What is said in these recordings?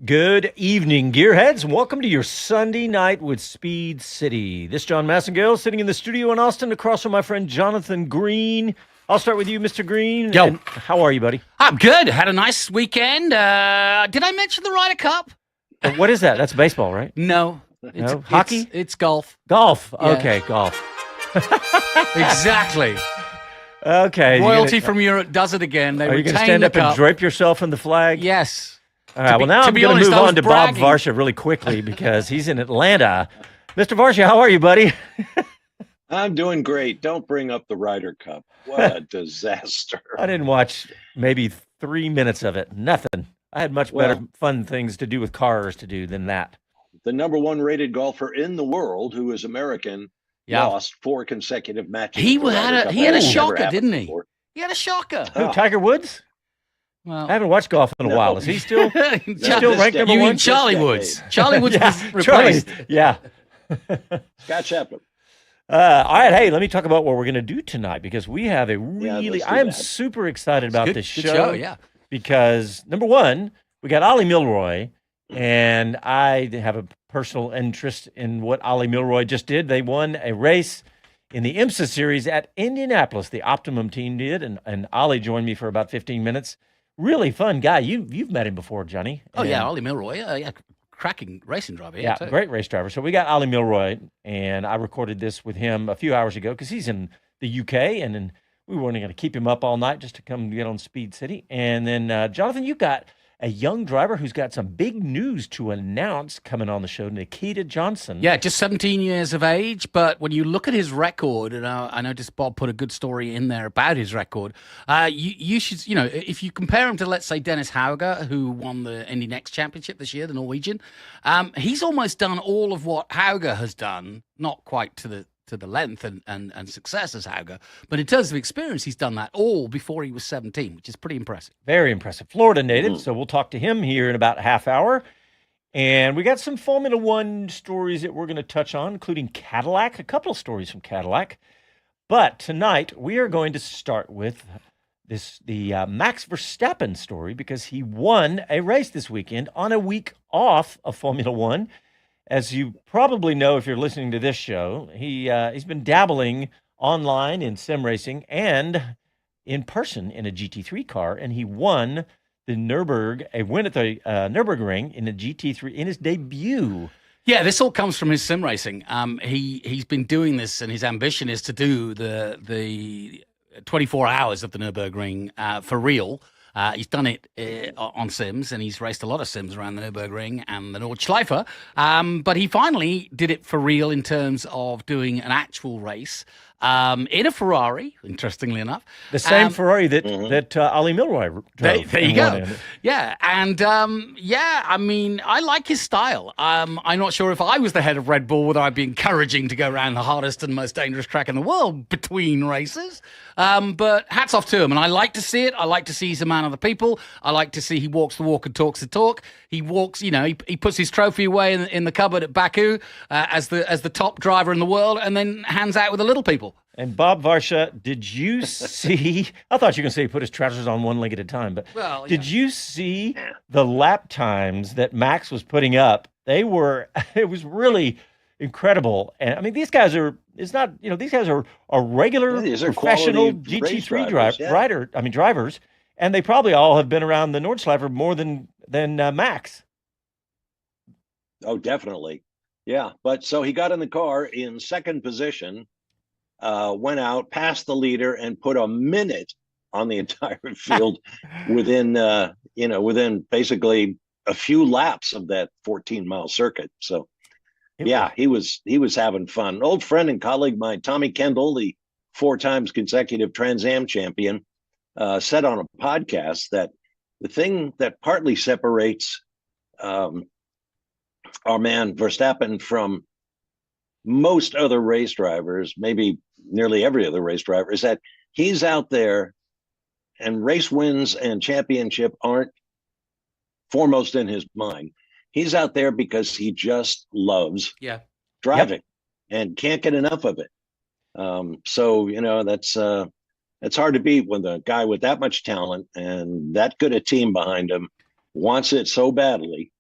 Good evening, gearheads, and welcome to your Sunday night with Speed City. This is Jon Massengale sitting in the studio in Austin across from my friend Jonathan Green. I'll start with you, Mr. Green. Yo. And how are you, buddy? I'm good. Had a nice weekend. Did I mention the Ryder Cup? What is that? That's baseball, right? No. Hockey? It's golf. Golf. Yeah. Okay, golf. Exactly. Okay. Royalty from Europe does it again. They Are you going to retain stand the up cup. and drape yourself in the flag? Yes. All right, well, now I'm going to move on to Bob Varsha really quickly because he's in Atlanta. Mr. Varsha, how are you, buddy? I'm doing great. Don't bring up the Ryder Cup. What a disaster. I didn't watch maybe 3 minutes of it. Nothing. I had much better fun things to do with cars to do than that. The number one rated golfer in the world, who is American, lost 4 consecutive matches. He had a shocker, didn't he? Before. He had a shocker. Who, Tiger Woods? Well, I haven't watched golf in a while. Is he still ranked number you one? mean Charlie Woods? Charlie Woods was Charlie, replaced. yeah. Scott Shepard. All right, hey, let me talk about what we're going to do tonight because we have a really, I am super excited about this show. Yeah. Because, number one, we got Ollie Millroy, and I have a personal interest in what Ollie Millroy just did. They won a race in the IMSA series at Indianapolis. The Optimum team did, and Ollie joined me for about 15 minutes. Really fun guy. You've met him before, Johnny. Oh, yeah, Ollie Millroy. Yeah, cracking racing driver. Yeah, great race driver. So we got Ollie Millroy, and I recorded this with him a few hours ago because he's in the UK, and then we weren't going to keep him up all night just to come get on Speed City. And then, Jonathan, you got a young driver who's got some big news to announce coming on the show, Nikita Johnson. Yeah, just 17 years of age, but when you look at his record, and I noticed Bob put a good story in there about his record, you should, if you compare him to, let's say, Dennis Hauger, who won the Indy Next Championship this year, the Norwegian, he's almost done all of what Hauger has done, not quite to the length and success as Hauger. But in terms of experience, he's done that all before he was 17, which is pretty impressive. Very impressive. Florida native, so we'll talk to him here in about a half hour. And we got some Formula One stories that we're going to touch on, including Cadillac, a couple of stories from Cadillac. But tonight, we are going to start with the Max Verstappen story because he won a race this weekend on a week off of Formula One. As you probably know, if you're listening to this show, he's been dabbling online in sim racing and in person in a GT3 car, and he won the a win at the Nürburgring in a GT3 in his debut. Yeah, this all comes from his sim racing. He's been doing this, and his ambition is to do the 24 hours of the Nürburgring for real. He's done it on sims, and he's raced a lot of sims around the Nürburgring and the Nordschleife. But he finally did it for real in terms of doing an actual race in a Ferrari, interestingly enough. The same Ferrari that Ollie Millroy drove. There you go. Yeah, and I mean, I like his style. I'm not sure if I was the head of Red Bull whether I'd be encouraging to go around the hardest and most dangerous track in the world between races. But hats off to him, and I like to see it. I like to see he's a man of the people. I like to see he walks the walk and talks the talk. He walks, he puts his trophy away in the cupboard at Baku as the top driver in the world, and then hands out with the little people. And Bob Varsha, did you see? I thought you were going to say he put his trousers on one leg at a time, but did you see the lap times that Max was putting up? It was really incredible. And I mean, these guys are regular professional GT3 drivers, and they probably all have been around the Nordschleife more than Max. Oh, definitely. Yeah. But so he got in the car in second position, went out, passed the leader, and put a minute on the entire field within basically a few laps of that 14-mile circuit. So he was having fun. An old friend and colleague of mine, Tommy Kendall, the 4 times consecutive Trans Am champion, said on a podcast that the thing that partly separates our man Verstappen from most other race drivers, maybe nearly every other race driver, is that he's out there and race wins and championship aren't foremost in his mind. He's out there because he just loves driving and can't get enough of it. That's hard to beat when the guy with that much talent and that good a team behind him wants it so badly.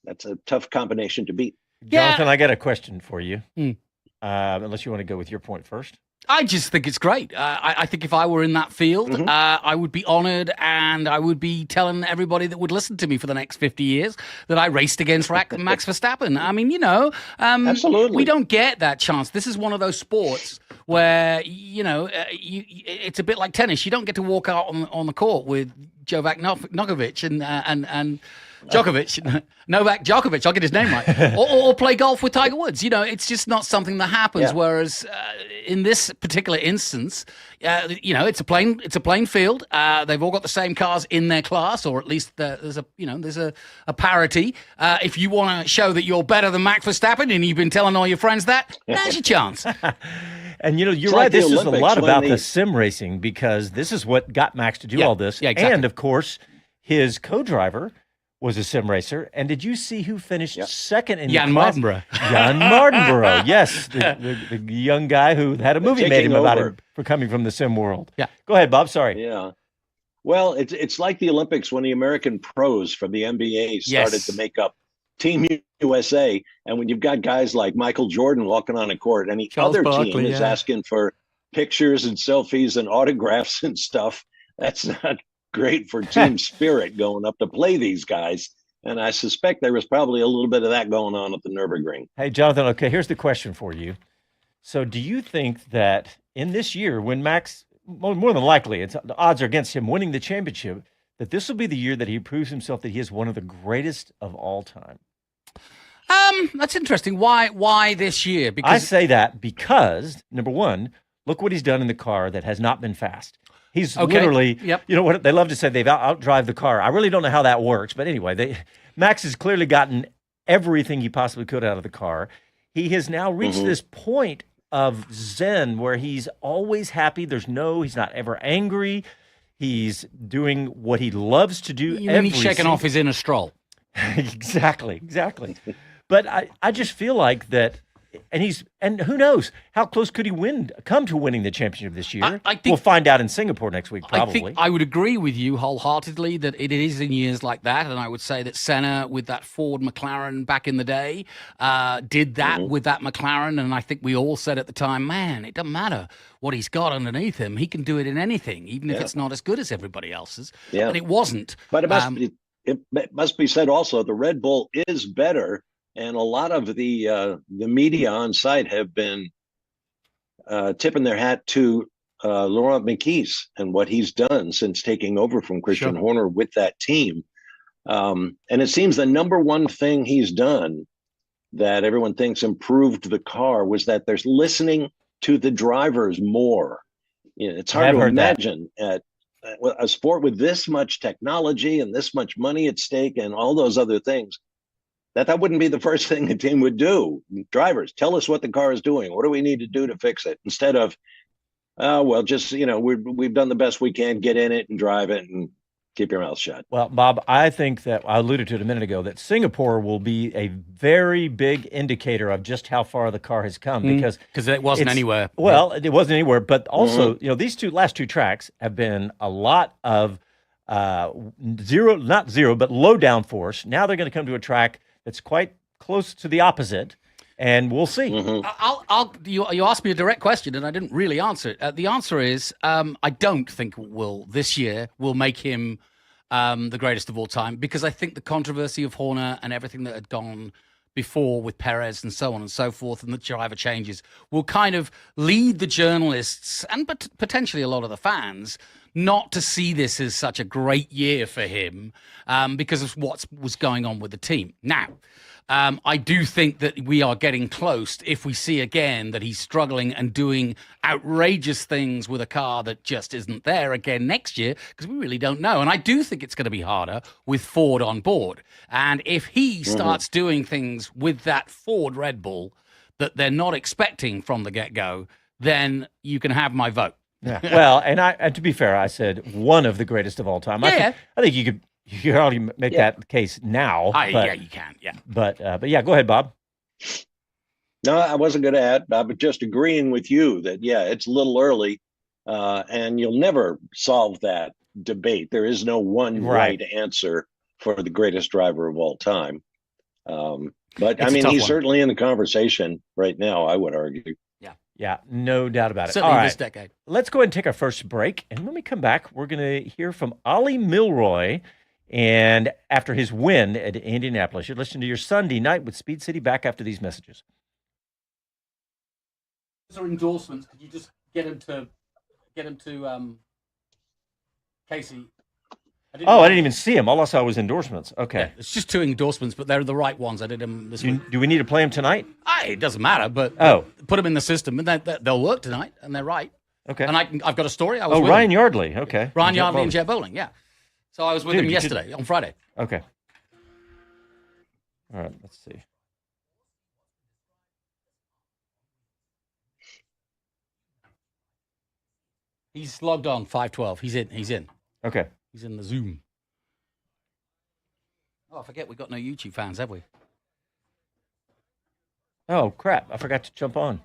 That's a tough combination to beat. Jonathan, I got a question for you. Mm. Unless you want to go with your point first. I just think it's great. I think if I were in that field, I would be honored, and I would be telling everybody that would listen to me for the next 50 years that I raced against Max Verstappen. I mean, Absolutely. We don't get that chance. This is one of those sports where, it's a bit like tennis. You don't get to walk out on the court with Novak Djokovic and Novak Djokovic, I'll get his name right, or play golf with Tiger Woods. It's just not something that happens. Yeah. Whereas in this particular instance, it's a plain field. They've all got the same cars in their class, or at least there's a parity. If you want to show that you're better than Max Verstappen and you've been telling all your friends that, now's your chance. And you're right. This is a lot about the sim racing, because this is what got Max to do all this. Yeah, exactly. And of course, his co-driver was a sim racer. And did you see who finished second in Jan Mardenborough. Jan Mardenborough, yes. The young guy who had a movie made about him for coming from the sim world. Yeah. Go ahead, Bob. Sorry. Yeah. Well, it's like the Olympics when the American pros from the NBA started to make up Team USA. And when you've got guys like Michael Jordan walking on a court, and the other team is asking for pictures and selfies and autographs and stuff, that's not great for team spirit going up to play these guys. And I suspect there was probably a little bit of that going on at the Nürburgring. Hey, Jonathan, okay, here's the question for you. So do you think that in this year, when Max, more than likely, the odds are against him winning the championship, that this will be the year that he proves himself that he is one of the greatest of all time? That's interesting. Why this year? Because I say that because, number one, look what he's done in the car that has not been fast. He's literally, you know what, they love to say they've outdrive the car. I really don't know how that works. But anyway, Max has clearly gotten everything he possibly could out of the car. He has now reached this point of zen where he's always happy. He's not ever angry. He's doing what he loves to do. He's checking off his inner Exactly. But I just feel like that, and who knows, how close could he come to winning the championship this year? I think we'll find out in Singapore next week, probably. I think I would agree with you wholeheartedly that it is in years like that, and I would say that Senna, with that Ford McLaren back in the day, did that with that McLaren, and I think we all said at the time, man, it doesn't matter what he's got underneath him. He can do it in anything, even if it's not as good as everybody else's. Yeah. But it wasn't. But it must be said also, the Red Bull is better. And a lot of the media on site have been tipping their hat to Laurent Mekies and what he's done since taking over from Christian Horner with that team. And it seems the number one thing he's done that everyone thinks improved the car was that there's listening to the drivers more. It's hard to imagine at a sport with this much technology and this much money at stake and all those other things, that wouldn't be the first thing a team would do. Drivers, tell us what the car is doing. What do we need to do to fix it? Instead of, just, we've done the best we can, get in it and drive it and keep your mouth shut. Well, Bob, I think that I alluded to it a minute ago, that Singapore will be a very big indicator of just how far the car has come, because it wasn't anywhere. Well, it wasn't anywhere, but also, these last two tracks have been a lot of not zero, but low downforce. Now they're going to come to a track that's quite close to the opposite, and we'll see. You asked me a direct question, and I didn't really answer it. The answer is, I don't think this year will make him the greatest of all time, because I think the controversy of Horner and everything that had gone before with Perez and so on and so forth, and the driver changes, will kind of lead the journalists and potentially a lot of the fans not to see this as such a great year for him because of what was going on with the team. Now, I do think that we are getting close if we see again that he's struggling and doing outrageous things with a car that just isn't there again next year, because we really don't know. And I do think it's going to be harder with Ford on board. And if he starts doing things with that Ford Red Bull that they're not expecting from the get-go, then you can have my vote. Yeah. Well, and to be fair, I said one of the greatest of all time. I think you could already make that case now. Yeah, you can. Yeah. But yeah, go ahead, Bob. No, I wasn't going to add. I was just agreeing with you that, it's a little early, and you'll never solve that debate. There is no one right answer. for the greatest driver of all time. But It's I mean, a tough he's one. certainly in the conversation right now, I would argue. Yeah, no doubt about it. Certainly All this right, decade. let's go ahead and take our first break. And when we come back, we're going to hear from Ollie Millroy. And after his win at Indianapolis, you're listening to your Sunday night with Speed City. Back after these messages. Those are endorsements. Could you just get him to Casey? I didn't even see him. All I saw was endorsements. Okay. Yeah, it's just 2 endorsements, but they're the right ones. I did them this week. Do we need to play him tonight? It doesn't matter, but put them in the system, and they'll work tonight, and they're right. Okay. And I've got a story. I was with Ryan him. Yardley. Okay. Ryan Yardley and Jet Bowling, yeah. So I was with him yesterday, on Friday. Okay. All right, let's see. He's logged on, 512. He's in. Okay. He's in the Zoom. Oh, I forget we've got no YouTube fans, have we? Oh, crap. I forgot to jump on.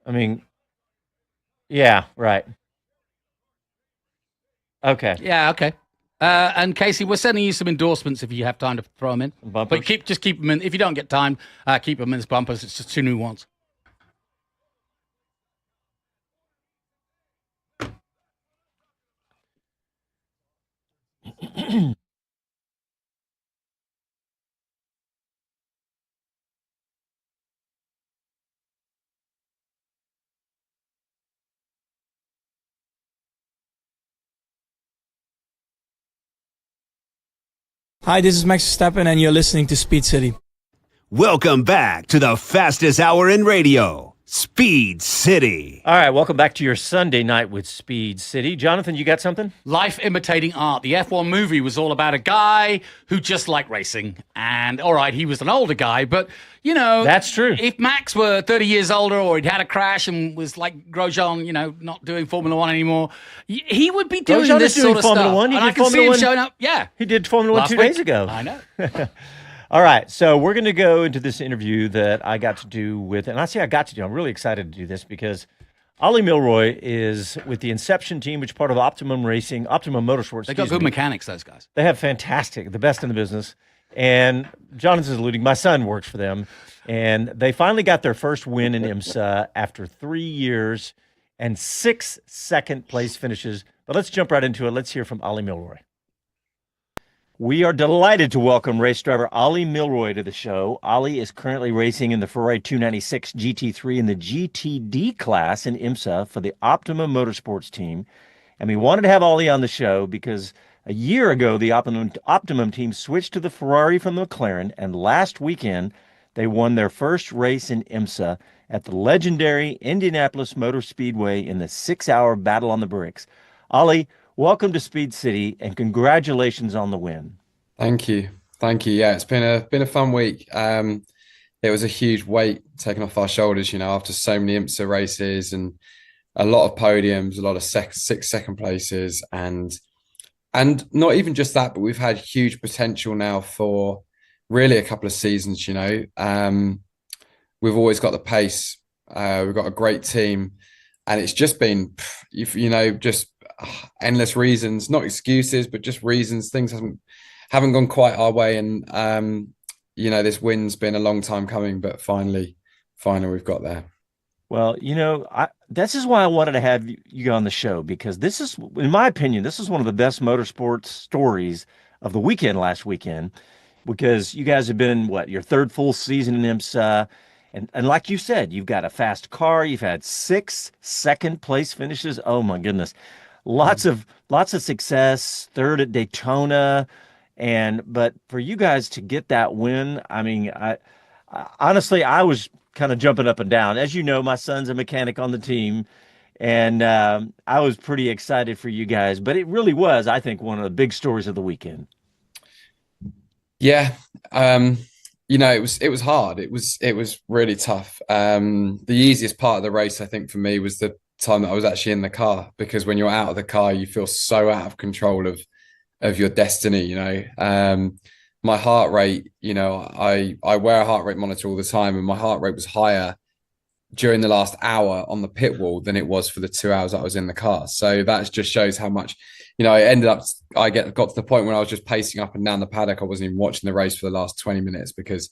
I mean, yeah, right. Okay. Yeah, okay. And Casey, we're sending you some endorsements if you have time to throw them in. Bumpers. But just keep them in. If you don't get time, keep them in as bumpers. It's just 2 new ones. Hi, this is Max Verstappen, and you're listening to Speed City. Welcome back to the fastest hour in radio, Speed City. All right, welcome back to your Sunday night with Speed City. Jonathan, you got something? Life imitating art. The F1 movie was all about a guy who just liked racing. And, all right, he was an older guy, but, you know. That's true. If Max were 30 years older or he'd had a crash and was like Grosjean, you know, not doing Formula One anymore, he would be doing Grosjean this is doing sort of Formula stuff. One. He And I did can see Formula him One. showing up. Yeah. He did Formula One Last 2 week. days ago. I know. All right, so we're going to go into this interview that I got to do with, and I say I got to do, I'm really excited to do this because Ollie Millroy is with the Inception team, which is part of Optimum Motorsports. They got good mechanics, those guys. They have fantastic, the best in the business. And Jonathan's alluding, my son works for them, and they finally got their first win in IMSA after 3 years and 6 second place finishes. But let's jump right into it. Let's hear from Ollie Millroy. We are delighted to welcome race driver Ollie Millroy to the show. Ollie is currently racing in the Ferrari 296 GT3 in the GTD class in IMSA for the Optimum Motorsports team. And we wanted to have Ollie on the show because a year ago, the Optimum team switched to the Ferrari from the McLaren, and last weekend, they won their first race in IMSA at the legendary Indianapolis Motor Speedway in the 6-hour Battle on the Bricks. Ollie, welcome to Speed City, and congratulations on the win. Thank you. Yeah, it's been a fun week. It was a huge weight taken off our shoulders, you know, after so many IMSA races and a lot of podiums, a lot of 6 second places, and not even just that, but we've had huge potential now for really a couple of seasons. You know, we've always got the pace. We've got a great team, and it's just been, you know, just endless reasons, not excuses, but just reasons. Things haven't gone quite our way, and you know, this win's been a long time coming, but finally we've got there. Well, you know, this is why I wanted to have you on the show, because this is, in my opinion, this is one of the best motorsports stories of the weekend last weekend, because you guys have been, your third full season in IMSA. And like you said, you've got a fast car. You've had 6 second place finishes. Oh, my goodness. Lots of success, third at Daytona. But for you guys to get that win, I mean, I honestly, I was kind of jumping up and down. As you know, my son's a mechanic on the team, and I was pretty excited for you guys. But it really was, I think, one of the big stories of the weekend. Yeah, you know, it was hard. It was really tough. The easiest part of the race, I think, for me was the time that I was actually in the car, because when you're out of the car, you feel so out of control of your destiny. You know, my heart rate, you know, I wear a heart rate monitor all the time, and my heart rate was higher during the last hour on the pit wall than it was for the 2 hours I was in the car. So that just shows how much, I got to the point when I was just pacing up and down the paddock. I wasn't even watching the race for the last 20 minutes because,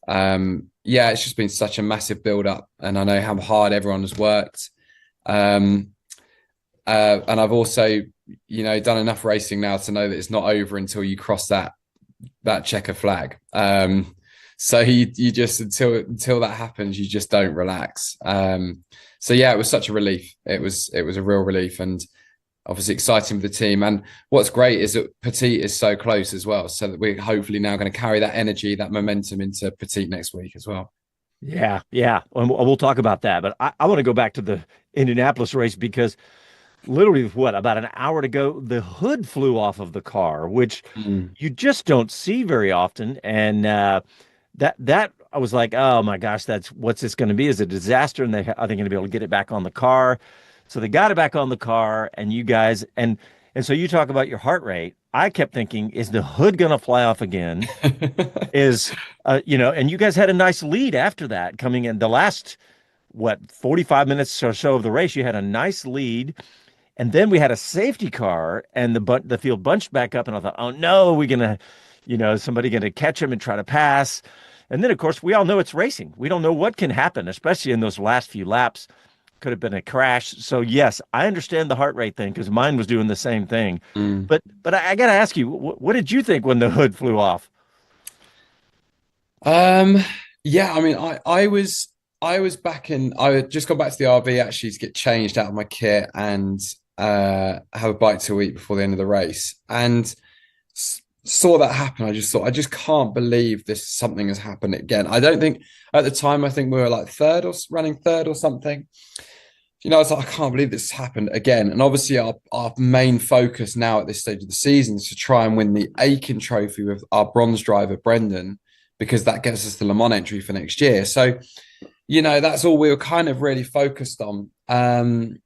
it's just been such a massive build up, and I know how hard everyone has worked. And I've also, done enough racing now to know that it's not over until you cross that checker flag. So you just until that happens, you just don't relax. It was such a relief. It was a real relief, and obviously exciting for the team. And what's great is that Petit is so close as well, so that we're hopefully now going to carry that energy, that momentum into Petit next week as well. Yeah. And we'll talk about that. But I want to go back to the Indianapolis race because literally, about an hour to go, the hood flew off of the car, which you just don't see very often. And that I was like, oh my gosh, what's this going to be? Is it a disaster? And are they going to be able to get it back on the car? So they got it back on the car, and you guys, and so you talk about your heart rate. I kept thinking, is the hood going to fly off again? And you guys had a nice lead after that coming in the last, 45 minutes or so of the race. You had a nice lead. And then we had a safety car, and the field bunched back up, and I thought, oh no, we're going to, somebody going to catch him and try to pass. And then, of course, we all know it's racing. We don't know what can happen, especially in those last few laps. Could have been a crash. So, yes, I understand the heart rate thing because mine was doing the same thing. But I got to ask you, what did you think when the hood flew off? I was back I had just got back to the RV actually to get changed out of my kit and have a bite to eat before the end of the race, and saw that happen. I just thought, I just can't believe something has happened again. I don't think at the time, I think we were like running third or something. I was like, I can't believe this happened again. And obviously our main focus now at this stage of the season is to try and win the Aiken Trophy with our bronze driver, Brendan, because that gets us the Le Mans entry for next year. So, that's all we were kind of really focused on. And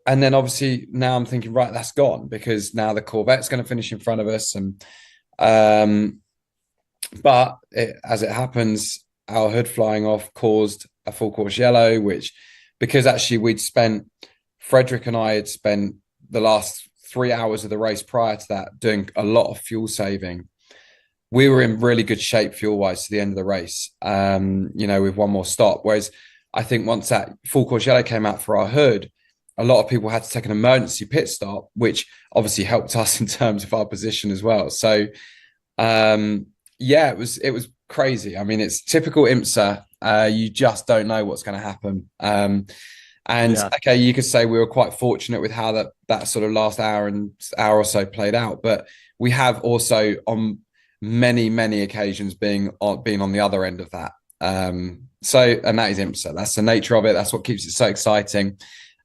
then obviously now I'm thinking, right, that's gone because now the Corvette's going to finish in front of us. And as it happens, our hood flying off caused a full course yellow, which, because actually Frederick and I had spent the last 3 hours of the race prior to that doing a lot of fuel saving. We were in really good shape fuel-wise to the end of the race, with one more stop. Whereas I think once that full course yellow came out for our hood, a lot of people had to take an emergency pit stop, which obviously helped us in terms of our position as well. So, it was crazy. I mean, it's typical IMSA. You just don't know what's going to happen. Okay, you could say we were quite fortunate with how that sort of last hour or so played out, but we have also on many, many occasions been on the other end of that. And that is IMSA. That's the nature of it. That's what keeps it so exciting.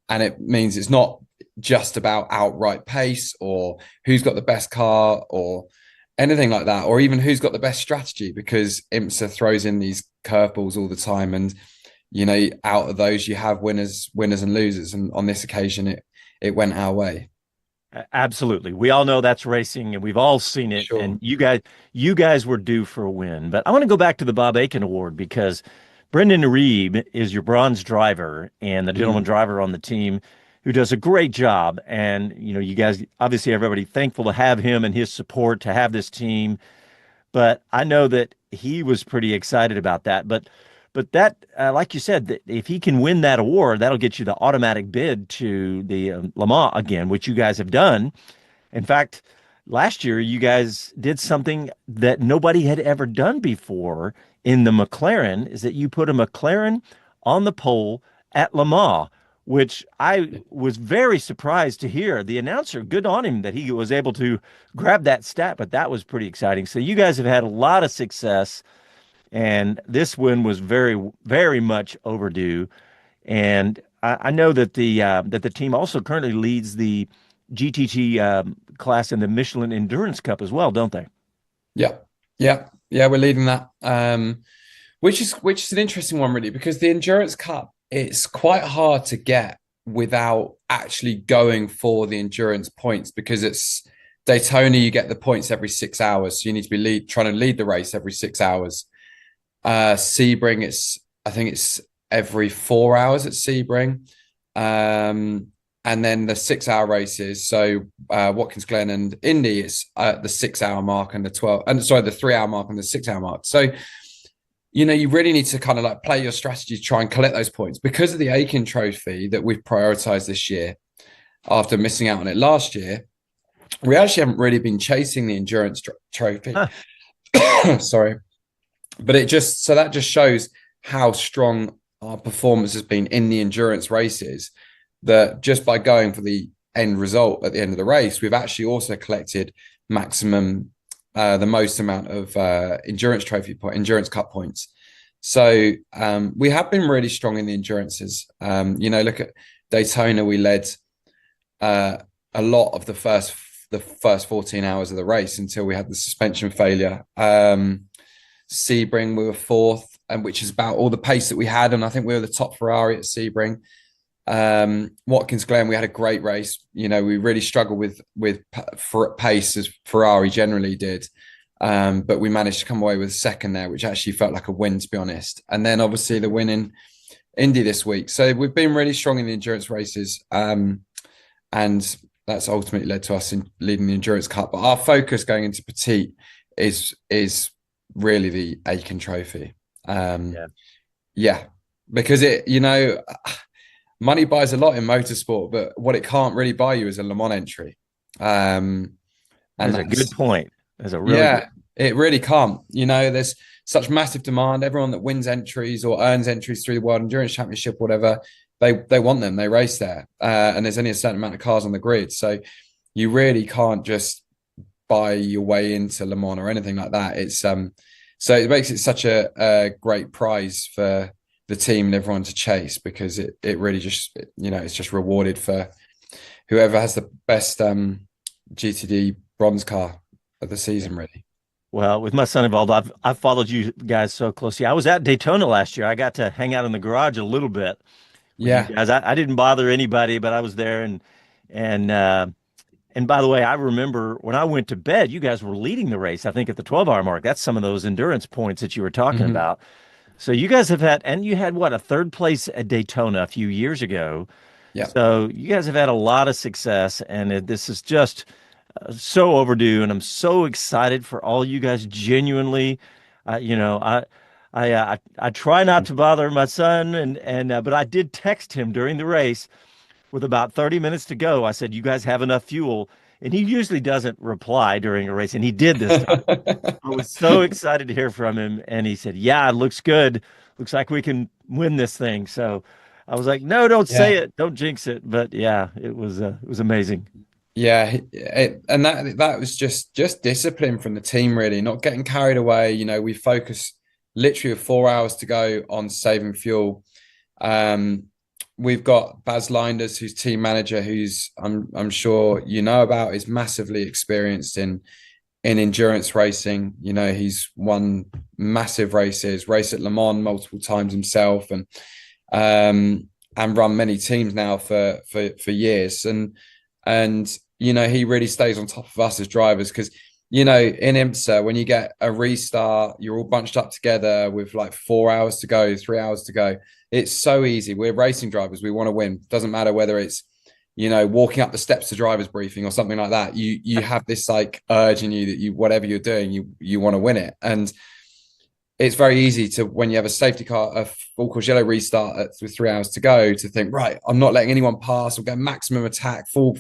And it means it's not just about outright pace or who's got the best car or anything like that, or even who's got the best strategy, because IMSA throws in these curveballs all the time. And, out of those, you have winners and losers. And on this occasion, it went our way. Absolutely. We all know that's racing, and we've all seen it. Sure. And you guys were due for a win. But I want to go back to the Bob Aiken Award because Brendan Reeb is your bronze driver and the gentleman driver on the team who does a great job. And, you guys, obviously everybody thankful to have him and his support to have this team. But I know that he was pretty excited about that. But that, like you said, that if he can win that award, that'll get you the automatic bid to the Le Mans again, which you guys have done. In fact, last year, you guys did something that nobody had ever done before in the McLaren, is that you put a McLaren on the pole at Le Mans, which I was very surprised to hear. The announcer, good on him that he was able to grab that stat, but that was pretty exciting. So you guys have had a lot of success, and this win was very, very much overdue. And I know that the team also currently leads the GTT class in the Michelin Endurance Cup as well, don't they? Yeah, we're leading that, which is an interesting one, really, because the Endurance Cup, it's quite hard to get without actually going for the endurance points, because it's Daytona, you get the points every 6 hours, so you need to be trying to lead the race every 6 hours. Sebring, I think it's every 4 hours at Sebring. And then the 6 hour races. So Watkins Glen and Indy is the 6 hour mark and the 3 hour mark and the 6 hour mark. So, you know, you really need to kind of like play your strategy to try and collect those points because of the Aiken Trophy that we've prioritized this year after missing out on it last year. We actually haven't really been chasing the endurance trophy. Sorry. But that just shows how strong our performance has been in the endurance races, that just by going for the end result at the end of the race, we've actually also collected maximum, the most amount of endurance cup points. So we have been really strong in the endurances. You know, look at Daytona, we led a lot of the first 14 hours of the race until we had the suspension failure. Sebring, we were fourth, and which is about all the pace that we had, and I think we were the top Ferrari at Sebring. Watkins Glen, we had a great race. You know, we really struggled with pace as Ferrari generally did, but we managed to come away with a second there, which actually felt like a win, to be honest. And then obviously the win in Indy this week. So we've been really strong in the endurance races, and that's ultimately led to us in leading the Endurance Cup. But our focus going into Petite is really the Aiken Trophy. Yeah, because it, you know, money buys a lot in motorsport, but what it can't really buy you is a Le Mans entry. And that's a good point. That's a really good. It really can't. You know, there's such massive demand. Everyone that wins entries or earns entries through the World Endurance Championship, whatever, they want them. They race there, and there's only a certain amount of cars on the grid, so you really can't just buy your way into Le Mans or anything like that. It's so it makes it such a great prize for the team and everyone to chase, because it really just, you know, it's just rewarded for whoever has the best GTD bronze car of the season, really. Well, with my son involved, I've followed you guys so closely. I was at Daytona last year. I got to hang out in the garage a little bit. Yeah, Guys, I didn't bother anybody, but I was there, and by the way, I remember when I went to bed, you guys were leading the race, I think at the 12-hour mark. That's some of those endurance points that you were talking about. So you guys have had, and you had what, a third place at Daytona a few years ago. Yeah. So you guys have had a lot of success, and this is just so overdue, and I'm so excited for all you guys. Genuinely, you know, I try not to bother my son, but I did text him during the race with about 30 minutes to go. I said, "You guys have enough fuel?" And he usually doesn't reply during a race, and he did this time. I was so excited to hear from him, and he said, "Yeah, it looks good. Looks like we can win this thing." So I was like, "No, don't say it. Don't jinx it." But yeah, it was amazing. Yeah, and that was just discipline from the team, really, not getting carried away. You know, we focus literally with 4 hours to go on saving fuel. We've got Baz Linders, who's team manager, who's I'm sure you know about, is massively experienced in endurance racing. You know, he's won massive races, raced at Le Mans multiple times himself, and run many teams now for years. And you know, he really stays on top of us as drivers, because, you know, in IMSA, when you get a restart, you're all bunched up together with like 4 hours to go, 3 hours to go. It's so easy. We're racing drivers. We want to win. Doesn't matter whether it's, you know, walking up the steps to driver's briefing or something like that. You have this like urge in you that you, whatever you're doing, you want to win it. And it's very easy to, when you have a safety car, a full Courgette restart with 3 hours to go, to think, right, I'm not letting anyone pass, or get maximum attack, full.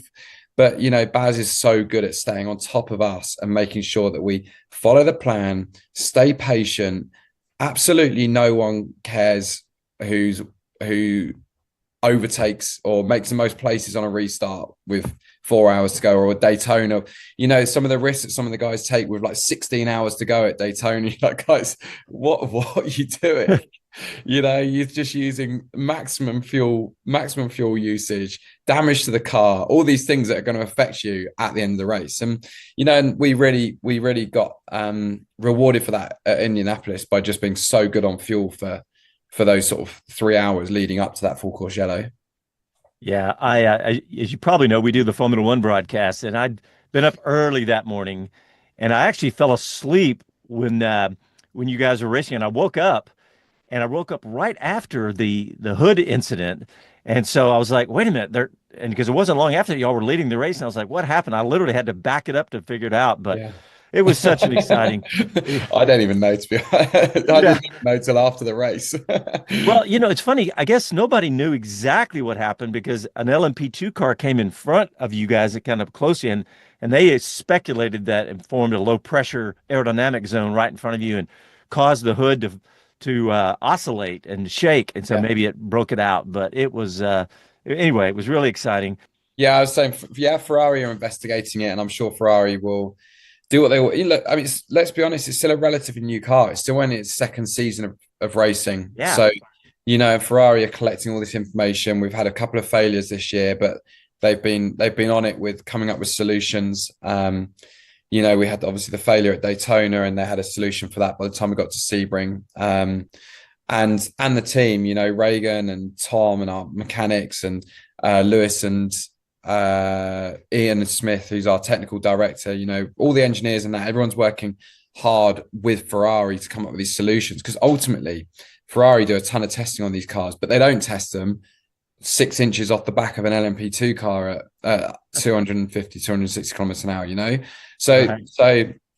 But, you know, Baz is so good at staying on top of us and making sure that we follow the plan, stay patient. Absolutely no one cares who overtakes or makes the most places on a restart with 4 hours to go, or a Daytona. You know, some of the risks that some of the guys take with like 16 hours to go at Daytona. You're like, guys, what are you doing? You know, you're just using maximum fuel usage, damage to the car, all these things that are going to affect you at the end of the race. And, you know, and we really got rewarded for that at Indianapolis by just being so good on fuel for those sort of 3 hours leading up to that full course yellow. Yeah, I as you probably know, we do the Formula One broadcast, and I'd been up early that morning, and I actually fell asleep when you guys were racing, and I woke up, and I woke up right after the hood incident. And so I was like, wait a minute, and because it wasn't long after y'all were leading the race, and I was like, what happened? I literally had to back it up to figure it out, but it was such an exciting. I don't even know, to be honest. I didn't even know till after the race. Well, it's funny. I guess nobody knew exactly what happened because an LMP2 car came in front of you guys kind of close in, and they speculated that it formed a low pressure aerodynamic zone right in front of you and caused the hood to oscillate and shake, and so maybe it broke it out. But it was anyway, it was really exciting. Yeah, I was saying, Ferrari are investigating it, and I'm sure Ferrari will do what they will. Look, I mean, let's be honest, it's still a relatively new car. It's still in its second season of racing. Yeah. So, Ferrari are collecting all this information. We've had a couple of failures this year, but they've been on it with coming up with solutions. We had obviously the failure at Daytona, and they had a solution for that by the time we got to Sebring. And the team, Reagan and Tom and our mechanics and Lewis and Ian Smith, who's our technical director, all the engineers and that, everyone's working hard with Ferrari to come up with these solutions, because ultimately Ferrari do a ton of testing on these cars, but they don't test them 6 inches off the back of an LMP2 car at 250, 260 kilometers an hour, So,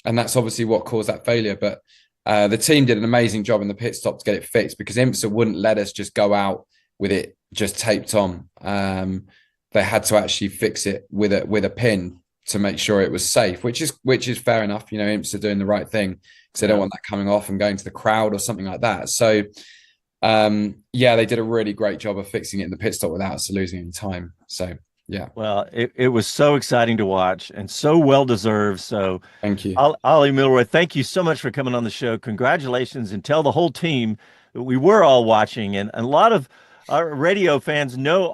and that's obviously what caused that failure. But the team did an amazing job in the pit stop to get it fixed, because IMSA wouldn't let us just go out with it just taped on. They had to actually fix it with a pin to make sure it was safe, which is fair enough. IMSA doing the right thing, because they don't want that coming off and going to the crowd or something like that. So, they did a really great job of fixing it in the pit stop without us losing any time. So, yeah. Well, it was so exciting to watch and so well deserved. So, thank you, Ollie Millroy. Thank you so much for coming on the show. Congratulations, and tell the whole team that we were all watching, and a lot of our radio fans know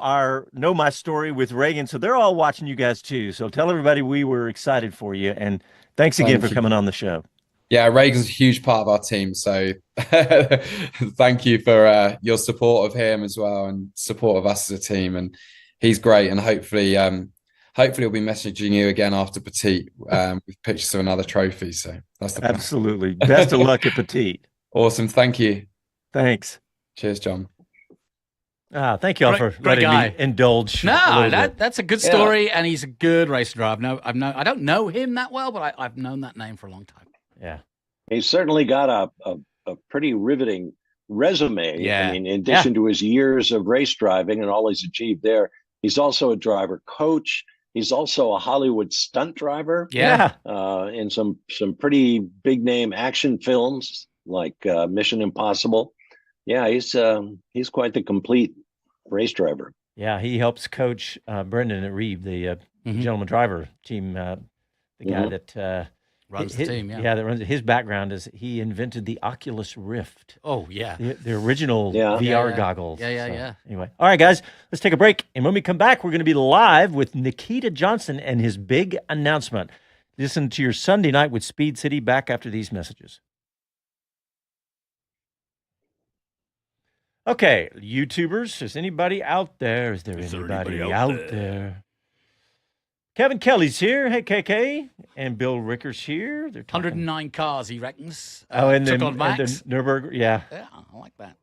my story with Reagan, so they're all watching you guys too. So tell everybody we were excited for you, and thanks again for coming on the show. Yeah, Reagan's a huge part of our team, so thank you for your support of him as well, and support of us as a team. And he's great, and hopefully we'll be messaging you again after Petit with pictures of another trophy. So that's the plan. Absolutely. Best of luck at Petit. Awesome. Thank you. Thanks. Cheers, John. Thank you all for letting me indulge. No, that's a good story, and he's a good racer driver. I don't know him that well, but I've known that name for a long time. Yeah, he's certainly got a pretty riveting resume. Yeah. I mean, in addition to his years of race driving and all he's achieved there, he's also a driver coach. He's also a Hollywood stunt driver. Yeah, in some pretty big name action films like Mission Impossible. Yeah, he's quite the complete race driver. Yeah, he helps coach Brendan at Reeve, the gentleman driver team, the guy that runs the team. Yeah, that runs. His background is he invented the Oculus Rift. Oh yeah, the original VR goggles. Yeah. Anyway, all right, guys, let's take a break, and when we come back, we're going to be live with Nikita Johnson and his big announcement. Listen to your Sunday night with Speed City. Back after these messages. Okay, YouTubers, is anybody out there? Is there anybody out there? Kevin Kelly's here. Hey, KK. And Bill Ricker's here. They're 109 cars, he reckons. And took then on Max. the Nürburgring, yeah. Yeah, I like that.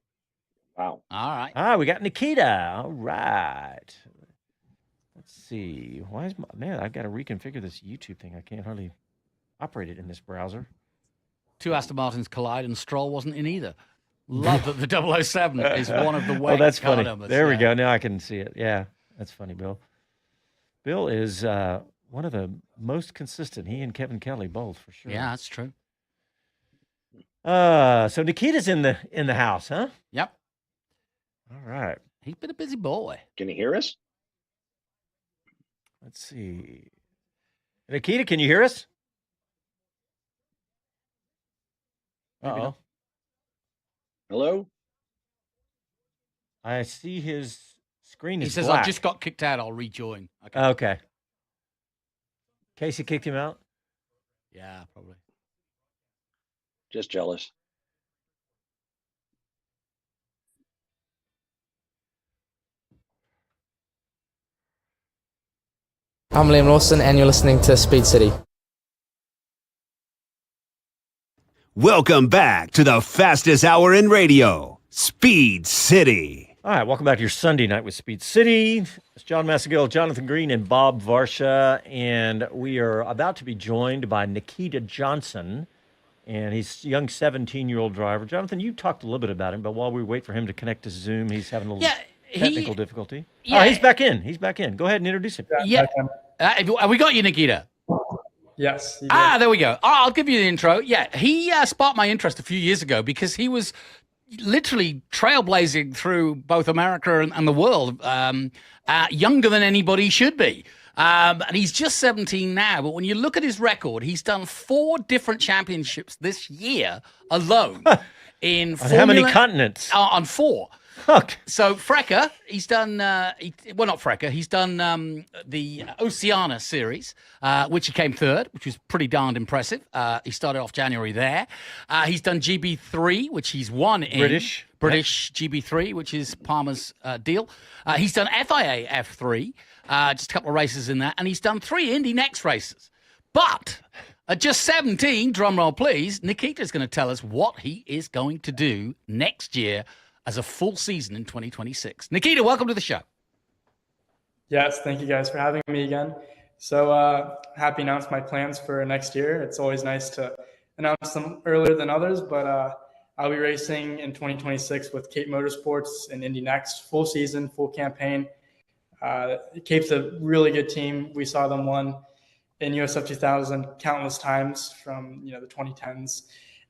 Wow. All right. We got Nikita. All right. Let's see. Why is I've got to reconfigure this YouTube thing. I can't hardly operate it in this browser. 2 Aston Martins collide, and Stroll wasn't in either. Love that the 007 is one of the way. Oh, that's car funny. numbers. There we go. Now I can see it. Yeah, that's funny, Bill. Bill is one of the most consistent. He and Kevin Kelly both, for sure. Yeah, that's true. So Nikita's in the house, huh? Yep. All right. He's been a busy boy. Can you hear us? Let's see. Nikita, can you hear us? Uh-oh. Hello? I see his screen is He says, black. I've just got kicked out. I'll rejoin. Okay. Casey kicked him out? Yeah, probably. Just jealous. I'm Liam Lawson, and you're listening to Speed City. Welcome back to the fastest hour in radio, Speed City. All right, welcome back to your Sunday night with Speed City. It's Jon Massengale, Jonathan Green, and Bob Varsha, and we are about to be joined by Nikita Johnson, and he's a young 17-year-old driver. Jonathan, you talked a little bit about him, but while we wait for him to connect to Zoom, he's having a little technical difficulty. Yeah. Oh, he's back in. He's back in. Go ahead and introduce him. Yeah. We got you, Nikita. Yes. There we go. I'll give you the intro. Yeah, he sparked my interest a few years ago because he was literally trailblazing through both America and the world, younger than anybody should be. And he's just 17 now, but when you look at his record, he's done 4 different championships this year alone. In how many continents? On 4. Okay. So Freca, he's done, not Freca, he's done the Oceania series, which he came 3rd, which was pretty darned impressive. He started off January there. He's done GB3, which he's won in. British GB3, which is Palmer's deal. He's done FIA F3, just a couple of races in that, and he's done 3 Indy Next races. But at just 17, drumroll please, Nikita's going to tell us what he is going to do next year as a full season in 2026. Nikita, welcome to the show. Yes, thank you guys for having me again. So happy to announce my plans for next year. It's always nice to announce them earlier than others, but I'll be racing in 2026 with Cape Motorsports and Indy Next, full season, full campaign. Cape's a really good team. We saw them won in USF 2000 countless times from the 2010s.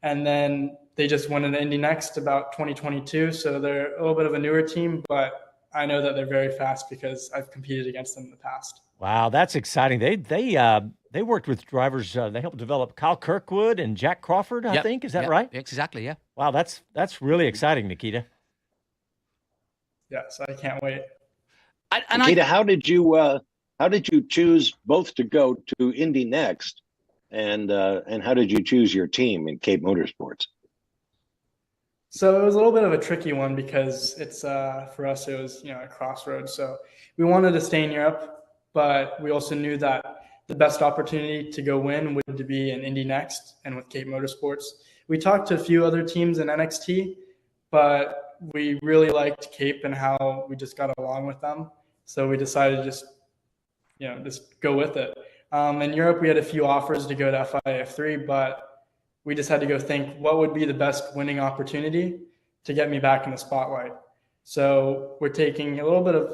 And then they just won in the Indy Next about 2022. So they're a little bit of a newer team, but I know that they're very fast because I've competed against them in the past. Wow, that's exciting. They worked with drivers. They helped develop Kyle Kirkwood and Jack Crawford, I think. Is that right? Exactly, yeah. Wow, that's really exciting, Nikita. Yes, I can't wait. Nikita, how did you choose both to go to Indy Next? And how did you choose your team in Cape Motorsports? So it was a little bit of a tricky one because it's for us it was a crossroads. So we wanted to stay in Europe, but we also knew that the best opportunity to go win would be in Indy Next and with Cape Motorsports. We talked to a few other teams in NXT, but we really liked Cape and how we just got along with them. So we decided to just go with it. In Europe, we had a few offers to go to FIA F3, but we just had to go think what would be the best winning opportunity to get me back in the spotlight. So we're taking a little bit of,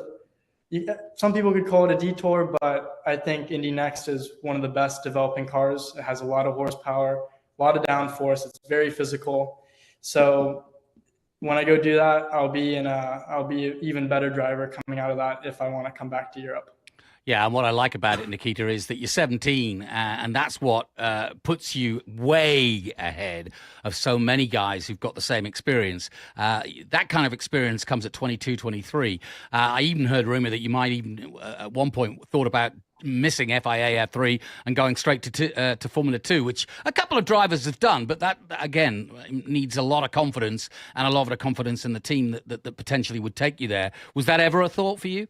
some people could call it a detour, but I think Indy Next is one of the best developing cars. It has a lot of horsepower, a lot of downforce. It's very physical. So when I go do that, I'll be an even better driver coming out of that if I want to come back to Europe. Yeah, and what I like about it, Nikita, is that you're 17, and that's what puts you way ahead of so many guys who've got the same experience. That kind of experience comes at 22, 23. I even heard rumor that you might even, at one point, thought about missing FIA F3 and going straight to Formula 2, which a couple of drivers have done, but that, again, needs a lot of confidence and a lot of confidence in the team that potentially would take you there. Was that ever a thought for you?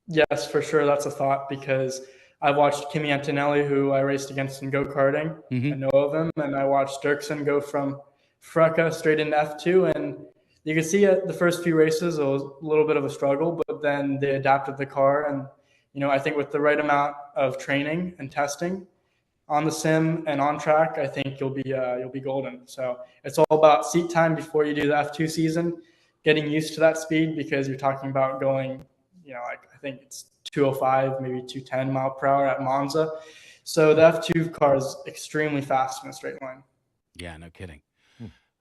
Yes, for sure. That's a thought because I watched Kimi Antonelli, who I raced against in go-karting. I know of him. And I watched Dirksen go from Freca straight into F2. And you could see at the first few races, it was a little bit of a struggle, but then they adapted the car. And, I think with the right amount of training and testing on the sim and on track, I think you'll be golden. So it's all about seat time before you do the F2 season, getting used to that speed because you're talking about going, I think it's 205, maybe 210 mile per hour at Monza. So the F2 car is extremely fast in a straight line. Yeah, no kidding.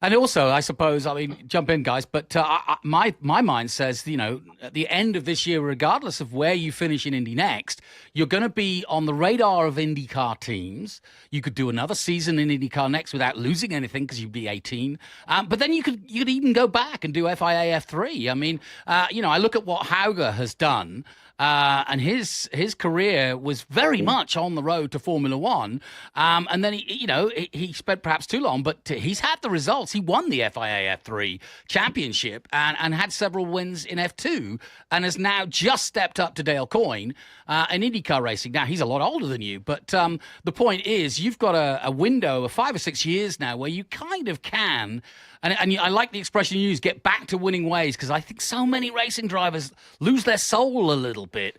And also, I suppose, jump in, guys, but my mind says, at the end of this year, regardless of where you finish in Indy Next, you're going to be on the radar of IndyCar teams. You could do another season in IndyCar Next without losing anything because you'd be 18. But then you could even go back and do FIA F3. I look at what Hauger has done. and his career was very much on the road to Formula One. And then he spent perhaps too long, but he's had the results. He won the FIA F3 championship and had several wins in F2, and has now just stepped up to Dale Coyne in IndyCar racing. Now he's a lot older than you, but the point is, you've got a window of 5 or 6 years now where you kind of can. And I like the expression you use, get back to winning ways, because I think so many racing drivers lose their soul a little bit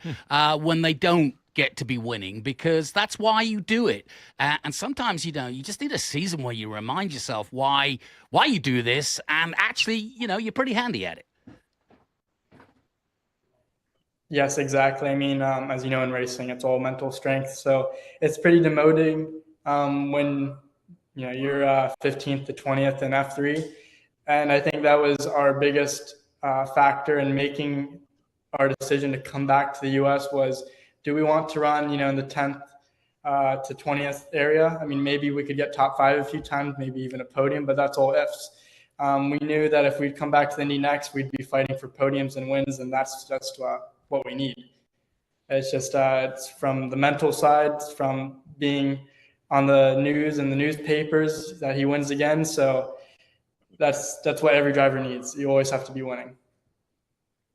when they don't get to be winning, because that's why you do it. And sometimes, you just need a season where you remind yourself why you do this, and actually, you're pretty handy at it. Yes, exactly. I mean, as you know, in racing, it's all mental strength. So it's pretty demoting when you're 15th to 20th in F3. And I think that was our biggest factor in making our decision to come back to the US was, do we want to run, in the 10th to 20th area? I mean, maybe we could get top 5 a few times, maybe even a podium, but that's all ifs. We knew that if we'd come back to the Indy next, we'd be fighting for podiums and wins, and that's just what we need. It's just it's from the mental side, it's from being on the news and the newspapers that he wins again. So that's what every driver needs. You always have to be winning.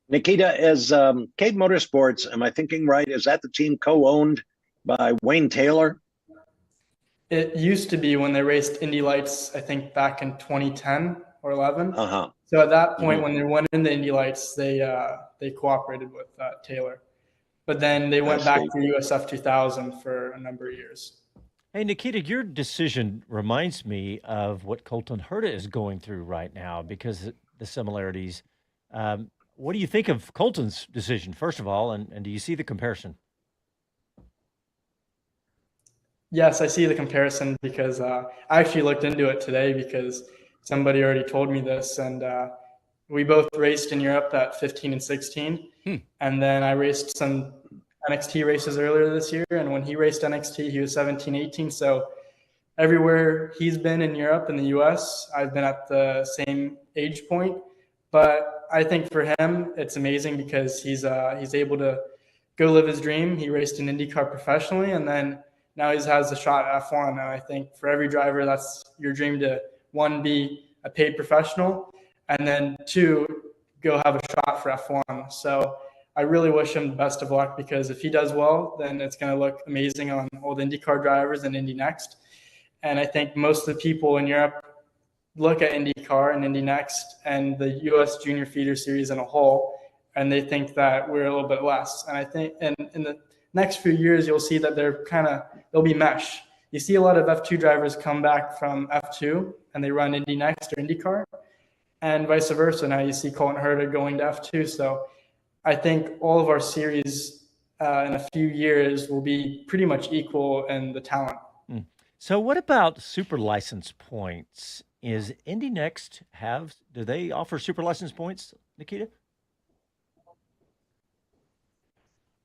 Nikita, is Cade Motorsports, am I thinking right? Is that the team co-owned by Wayne Taylor? It used to be when they raced Indy Lights, I think back in 2010 or 11. Uh-huh. So at that point, when they went into Indy Lights, they cooperated with Taylor. But then they went back to USF 2000 for a number of years. Hey, Nikita, your decision reminds me of what Colton Herta is going through right now because of the similarities. What do you think of Colton's decision, first of all, and do you see the comparison? Yes, I see the comparison because I actually looked into it today because somebody already told me this. And we both raced in Europe at 15 and 16. And then I raced some NXT races earlier this year. And when he raced NXT, he was 17, 18. So everywhere he's been in Europe and the US, I've been at the same age point. But I think for him, it's amazing because he's able to go live his dream. He raced in IndyCar professionally, and then now he has a shot at F1. And I think for every driver, that's your dream to, 1, be a paid professional, and then 2, go have a shot for F1. So I really wish him the best of luck because if he does well, then it's going to look amazing on all the IndyCar drivers and Indy Next. And I think most of the people in Europe look at IndyCar and Indy Next and the US Junior Feeder Series in a whole, and they think that we're a little bit less. And I think in the next few years, you'll see that they'll be mesh. You see a lot of F2 drivers come back from F2 and they run Indy Next or IndyCar, and vice versa. Now you see Colton Herta going to F2. So I think all of our series in a few years will be pretty much equal in the talent. So what about super license points? Is Indy Next do they offer super license points, Nikita?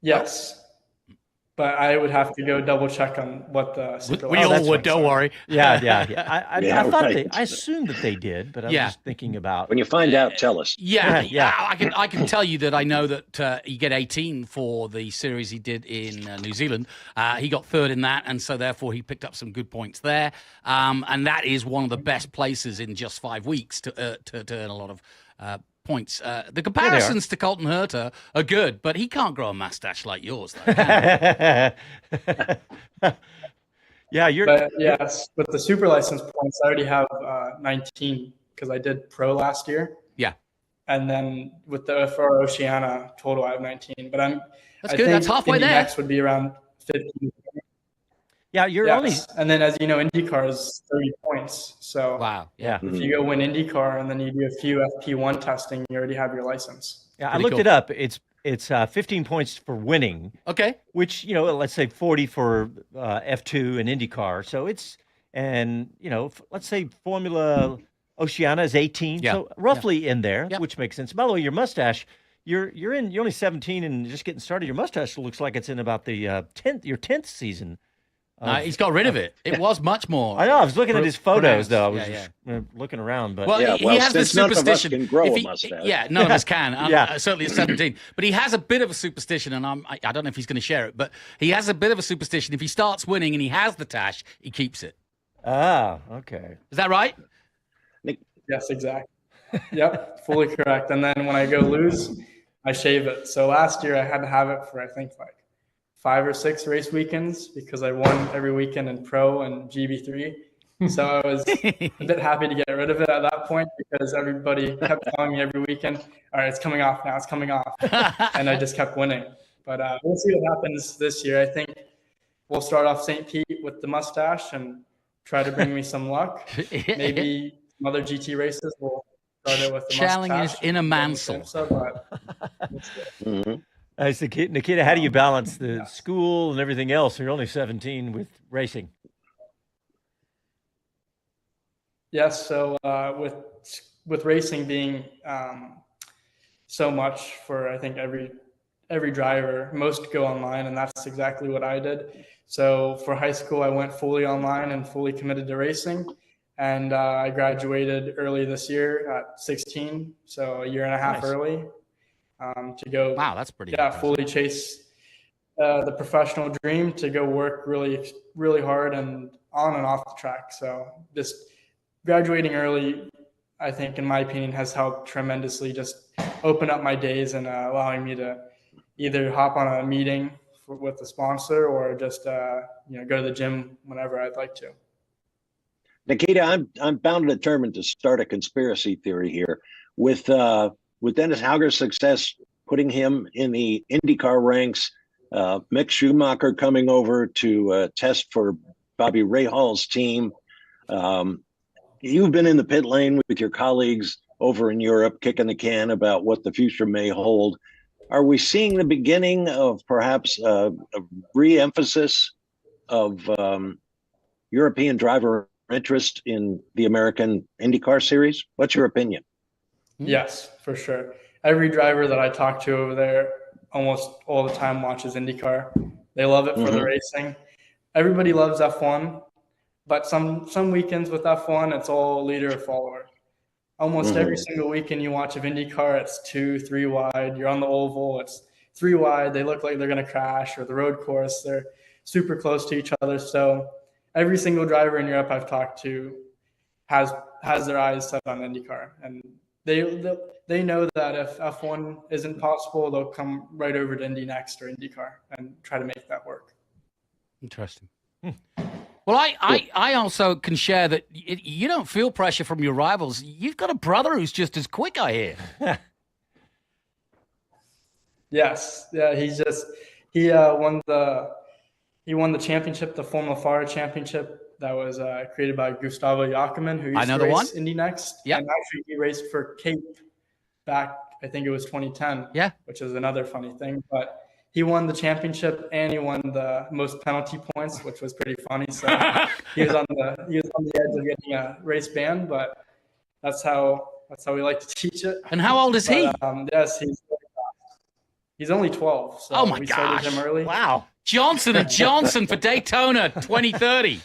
Yes. But I would have to go double check on what the super we all would, don't worry. Yeah. I thought right. I assumed that they did, but I was just thinking about When you find out, tell us. Yeah. I can tell you that I know that you get 18 for the series he did in New Zealand. He got 3rd in that, and so therefore he picked up some good points there. And that is one of the best places in just 5 weeks to earn a lot of points. The comparisons to Colton Herta are good, but he can't grow a mustache like yours, though, can he? But the super license points, I already have 19 because I did pro last year. Yeah. And then for Oceania total, I have 19. But I good. think That's halfway Indy there. Next would be around 15. Yeah, you're only. And then, as you know, IndyCar is 30 points. So Wow. Yeah. if you go win IndyCar and then you do a few FP1 testing, you already have your license. Yeah, I Pretty looked cool. it up. It's 15 points for winning. Okay. Which, let's say 40 for F2 and IndyCar. So let's say Formula Oceania is 18. Yeah. So roughly in there, Yeah. which makes sense. By the way, your mustache, you're only 17 and just getting started. Your mustache looks like it's in about the your 10th season. He's got rid of it. It was much more. I know. I was looking at his photos, though. I was Yeah, just looking around. But well, he has the since none of us superstition. can grow If a he- mustache. Yeah, none of us can. Yeah. Certainly at 17. But he has a bit of a superstition, and I don't know if he's going to share it, but he has a bit of a superstition. If he starts winning and he has the tash, he keeps it. Okay. Is that right? Yes, exactly. Yep, fully correct. And then when I go lose, I shave it. So last year I had to have it for, I think, like 5 or 6 race weekends because I won every weekend in Pro and GB3. So I was a bit happy to get rid of it at that point because everybody kept telling me every weekend, all right, it's coming off now, it's coming off. And I just kept winning. But we'll see what happens this year. I think we'll start off St. Pete with the mustache and try to bring me some luck. Maybe some other GT races will start it with the Channeling his mustache. inner Mansell. Nice, Nikita. How do you balance the school and everything else? You're only 17 with racing. Yes, so with racing being so much for I think every driver, most go online, and that's exactly what I did. So for high school, I went fully online and fully committed to racing, and I graduated early this year at 16, so a year and a half early to go. Wow, that's pretty. Yeah, fully chase the professional dream to go work really, really hard and on and off the track. So just graduating early, I think, in my opinion, has helped tremendously just open up my days and allowing me to either hop on a meeting with the sponsor or just go to the gym whenever I'd like to. Nikita, I'm bound and determined to start a conspiracy theory here with Dennis Hauger's success, putting him in the IndyCar ranks. Mick Schumacher coming over to test for Bobby Rahaal's team. You've been in the pit lane with your colleagues over in Europe, kicking the can about what the future may hold. Are we seeing the beginning of perhaps a re-emphasis of European driver interest in the American IndyCar series? What's your opinion? Yes, for sure. Every driver that I talk to over there almost all the time watches IndyCar. They love it for the racing. Everybody loves F1. But some weekends with F1, it's all leader or follower. Almost every single weekend you watch of IndyCar, it's 2-3 wide. You're on the oval, it's 3 wide. They look like they're going to crash, or the road course, they're super close to each other. So every single driver in Europe I've talked to has their eyes set on IndyCar. And they know that if F1 isn't possible, they'll come right over to Indy Next or IndyCar and try to make that work. Interesting. Well, I also can share that you don't feel pressure from your rivals. You've got a brother who's just as quick, I hear. Yes. Yeah, he won the championship, the Formula Fara championship that was created by Gustavo Jacquemin, who used to race Indy Next. Yeah. And actually he raced for Cape back, I think it was 2010. Yeah. Which is another funny thing. But he won the championship and he won the most penalty points, which was pretty funny. So he was on the edge of getting a race ban, but that's how we like to teach it. And how old is he? Yes, he's only 12. So oh my we gosh! started him early. Wow, Johnson and Johnson for Daytona 2030.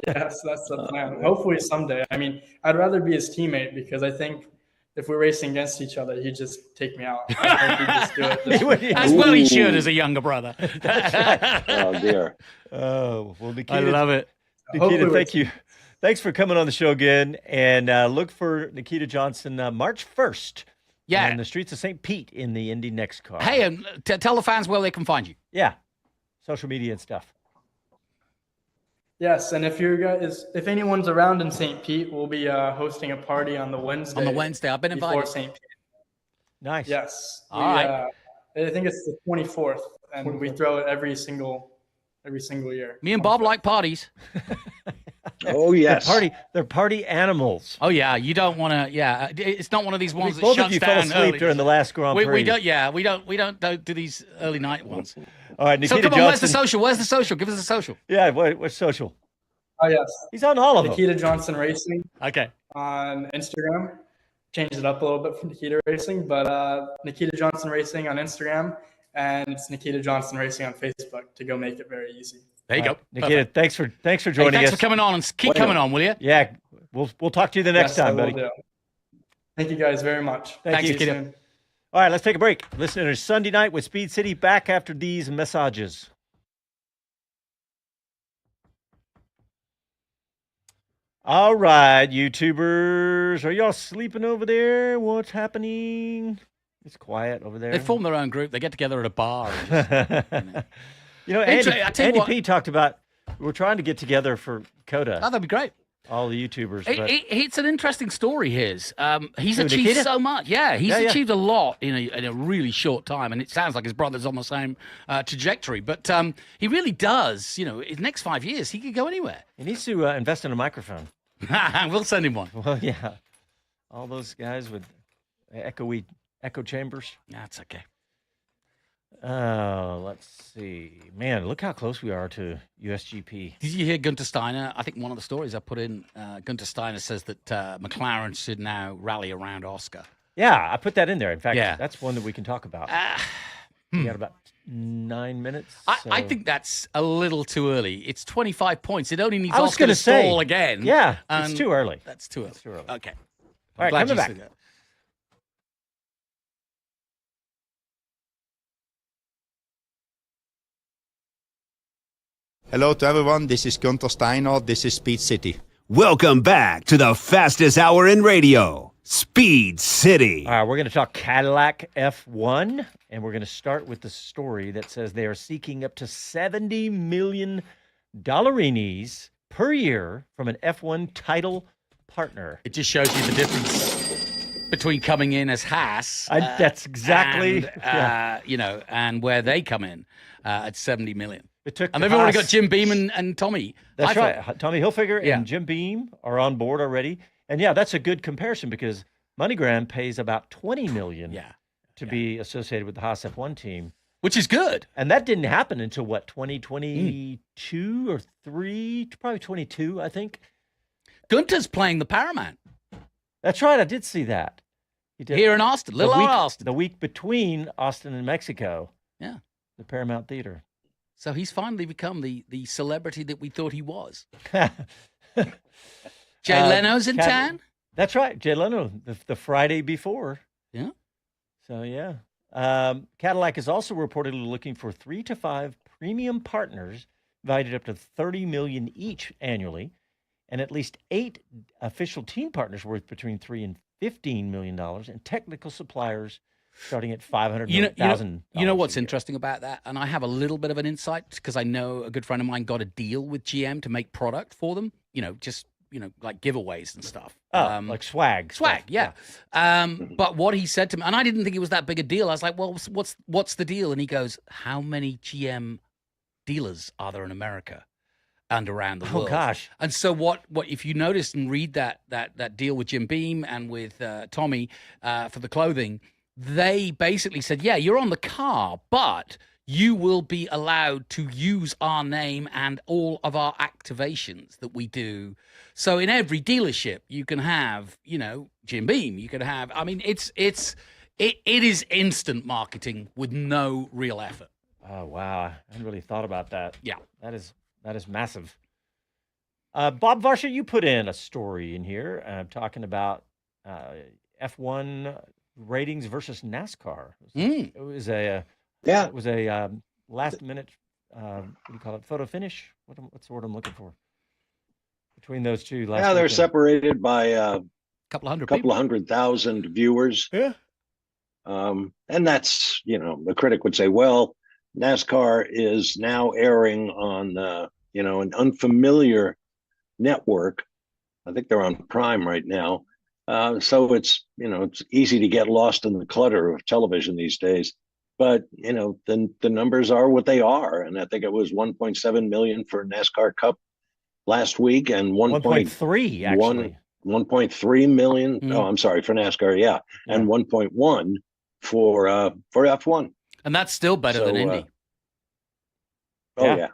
Yes, that's the plan. Hopefully someday. I mean, I'd rather be his teammate because I think if we're racing against each other, he'd just take me out. I think he'd just do it. As well he should as a younger brother. Oh, dear. Oh, well, Nikita, I love it. Nikita, thank you. Thanks for coming on the show again. And look for Nikita Johnson March 1st. Yeah. On the streets of St. Pete in the Indy Next car. Hey, and tell the fans where they can find you. Yeah. Social media and stuff. Yes, and if anyone's around in St. Pete, we'll be hosting a party on the Wednesday. On the Wednesday, I've been invited. Before St. Pete. Nice. Yes. All right. I think it's the 24th, and we throw it every single year. Me and Bob like parties. Oh yes, they're party animals. Oh yeah, you don't want to. Yeah, it's not one of these ones that both shuts of you down fell asleep early. during the last Grand Prix. We don't. Yeah, we don't do these early night ones. All right, Nikita so come on, where's the Johnson. social? Where's the social? Give us a social. Yeah, what's social? Oh yes, He's on all of them. Nikita Johnson Racing. Okay. On Instagram, changed it up a little bit from Nikita Racing, but Nikita Johnson Racing on Instagram, and it's Nikita Johnson Racing on Facebook to go make it very easy. There you go. Nikita, thanks for joining thanks us. for coming on, and keep coming on, will you? Yeah, we'll talk to you the next time, buddy. Thank you guys very much. Thanks, Nikita. All right, let's take a break. Listening to Sunday Night with Speed City, back after these messages. All right, YouTubers, are y'all sleeping over there? What's happening? It's quiet over there. They form their own group. They get together at a bar. Andy P talked about we're trying to get together for CODA. Oh, that'd be great. All the YouTubers. It's an interesting story, his. He's achieved so much. Yeah, he's achieved a lot in a really short time, and it sounds like his brother's on the same trajectory. But he really does. His next 5 years, he could go anywhere. He needs to invest in a microphone. We'll send him one. Well, yeah. All those guys with echo chambers. That's okay. Let's see. Man, look how close we are to USGP. Did you hear Gunter Steiner? I think one of the stories I put in, Gunter Steiner says that McLaren should now rally around Oscar. Yeah, I put that in there. In fact, that's one that we can talk about. We got about 9 minutes. I think that's a little too early. It's 25 points. It only needs Oscar to stall again. Yeah, it's too early. That's too early. Okay. All right, coming back. Hello to everyone. This is Gunter Steiner. This is Speed City. Welcome back to the fastest hour in radio, Speed City. All right, we're going to talk Cadillac F1, and we're going to start with the story that says they are seeking up to $70 million per year from an F1 title partner. It just shows you the difference between coming in as Haas. That's exactly, and where they come in at $70 million. And they've already got Jim Beam and Tommy. That's right. Tommy Hilfiger and Jim Beam are on board already. And that's a good comparison because MoneyGram pays about $20 million to be associated with the Haas F1 team. Which is good. And that didn't happen until 2022 or 3, probably 22, I think. Gunter's playing the Paramount. That's right. I did see that. He did. Here in Austin, little Austin. The week between Austin and Mexico. Yeah. The Paramount Theater. So he's finally become the celebrity that we thought he was. Jay Leno's in town? That's right. Jay Leno, the Friday before. Yeah. So, Cadillac is also reportedly looking for 3 to 5 premium partners valued up to $30 million each annually, and at least 8 official team partners worth between $3 and $15 million, and technical suppliers starting at $500,000. You know what's interesting about that? And I have a little bit of an insight because I know a good friend of mine got a deal with GM to make product for them, like giveaways and stuff. Like swag. Swag, yeah. But what he said to me, and I didn't think it was that big a deal. I was like, well, what's the deal? And he goes, how many GM dealers are there in America and around the world? Oh, gosh. And so what if you notice and read that deal with Jim Beam and with Tommy for the clothing, they basically said, yeah, you're on the car, but you will be allowed to use our name and all of our activations that we do. So in every dealership, you can have, Jim Beam. You can have, it is instant marketing with no real effort. Oh, wow. I hadn't really thought about that. Yeah. That is massive. Bob Varsha, you put in a story in here talking about F1 ratings versus NASCAR. It was a last minute what do you call it, photo finish? What's the word I'm looking for? Between those two last they're weekend. separated by a couple of hundred thousand viewers. Yeah. And that's, the critic would say, well, NASCAR is now airing on an unfamiliar network. I think they're on Prime right now. So it's easy to get lost in the clutter of television these days. But, the numbers are what they are. And I think it was 1.7 million for NASCAR Cup last week and 1.3 actually. 1.3 million. Oh, I'm sorry, for NASCAR. Yeah. And 1.1 for F1. And that's still better than Indy. Yeah.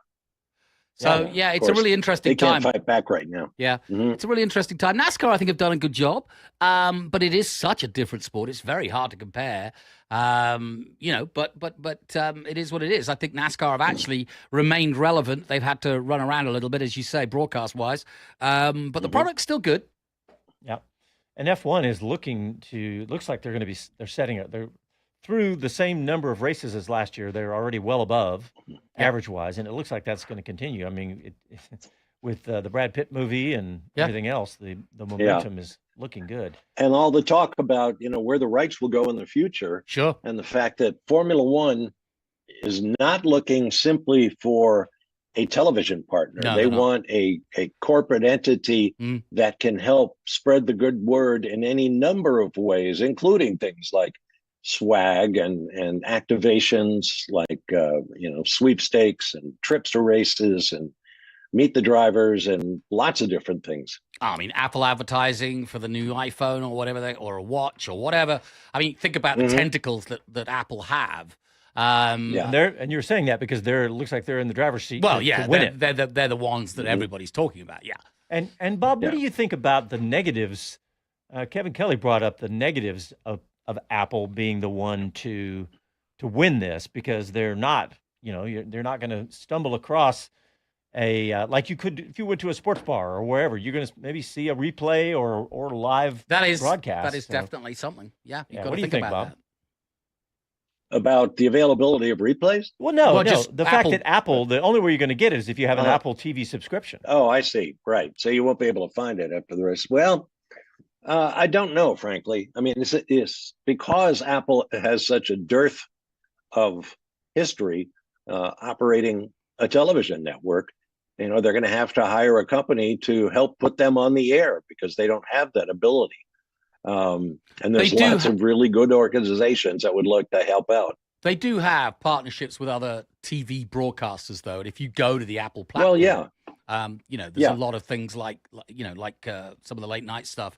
So yeah, it's a really interesting they time. can't fight back right now. Yeah, it's a really interesting time. NASCAR, I think, have done a good job, but it is such a different sport. It's very hard to compare. But it is what it is. I think NASCAR have actually remained relevant. They've had to run around a little bit, as you say, broadcast wise, but the product's still good. Yeah, and F1 is looks like they're setting it. They're through the same number of races as last year. They're already well above average wise, and it looks like that's going to continue. I mean, with the Brad Pitt movie and everything else, the momentum is looking good. And all the talk about, where the rights will go in the future. Sure. And the fact that Formula One is not looking simply for a television partner. They want a corporate entity that can help spread the good word in any number of ways, including things like swag and activations like, sweepstakes and trips to races and meet the drivers and lots of different things. I mean, Apple advertising for the new iPhone or whatever, or a watch or whatever. I mean, think about the tentacles that Apple have. And you're saying that because it looks like they're in the driver's seat. Well, to win it. They're the ones that everybody's talking about. Yeah. And Bob, what do you think about the negatives? Kevin Kelly brought up the negatives of Apple being the one to win this, because they're not, they're not going to stumble across like you could if you went to a sports bar or wherever. You're going to maybe see a replay or live broadcast. That is definitely something. Yeah. What do you think, Bob? About the availability of replays? Well, no. The fact that Apple, the only way you're going to get it is if you have an Apple TV subscription. Oh, I see. Right. So you won't be able to find it after the race. Well, I don't know, frankly. I mean, it's because Apple has such a dearth of history operating a television network. They're going to have to hire a company to help put them on the air because they don't have that ability. And there's lots of really good organizations that would like to help out. They do have partnerships with other TV broadcasters, though. And if you go to the Apple platform, there's a lot of things like some of the late night stuff